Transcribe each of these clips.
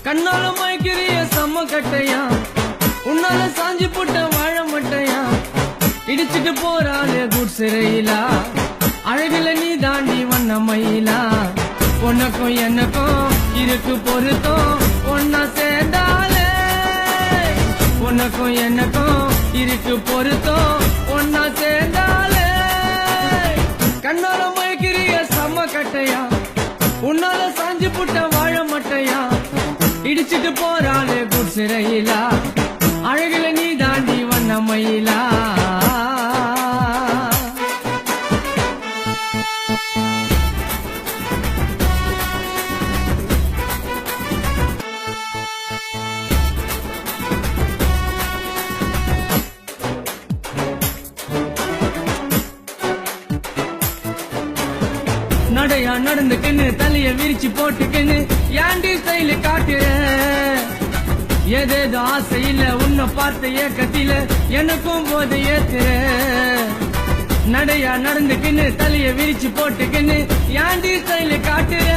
கண்ணால மயக்கிறிய செம்ம கட்டையா, உன்னால சாஞ்சி போட்ட வாழ மட்டையா, இடிச்சிட்டு போறாளே குட் சிறையிலா, அழகுல நீ தாண்டி வண்ண மயிலா, உனக்கும் எனக்கும் இருக்கு பொருத்தம் ஒன்னா சேர்ந்தாலே, உனக்கும் எனக்கும் இருக்கு பொருத்தம் ஒன்னா சேர்ந்தாலே, கண்ணால மயக்கிறிய செம்ம கட்டையா, உன்னால சாஞ்சி புட்ட வாழ மட்டையா, இடிச்சிட்டு போறாளே குட் சிறையிலா, அழகுல நீ தாண்டி வண்ண மயிலா. நடையா நடந்துக்குன்னு தலைய விரிச்சு போட்டுக்குன்னு ஏண்டி ஸ்டைல காட்டுற, ஏதேதோ ஆசையில உன்னை பார்த்த ஏக்கத்தில எனக்கும் போது ஏத்துற, நடையா நடந்துக்குன்னு தலைய விரிச்சு போட்டுக்குன்னு ஏண்டி ஸ்டைல காட்டுற,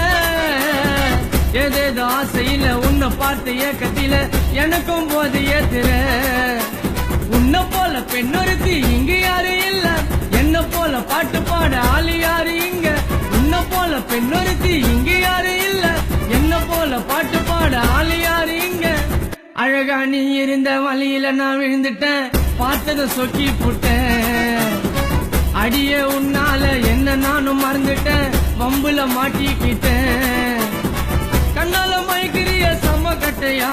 ஏதேதோ ஆசையில உன்னை பார்த்த ஏக்கத்தில எனக்கும் போது ஏத்துற, உன்னை போல பெண்ணொருத்தி இங்க யாரு இல்ல, என்ன போல பாட்டு பாட ஆளு யாரு இங்க, உன்னை போல பெண்ணொருத்தி இங்க யாரு இல்ல, என்ன போல பாட்டு பாட ஆளு யாரு இங்க, அழகா நீ இருந்த வழியில நான் விழுந்துட்டேன், பார்த்தத சொக்கி புட்டேன், அடியே உன்னால என்ன நானும் மறந்துட்டேன், வம்புல மாட்டிக்கிட்டேன், கண்ணால மயக்கிறிய செம்ம கட்டையா,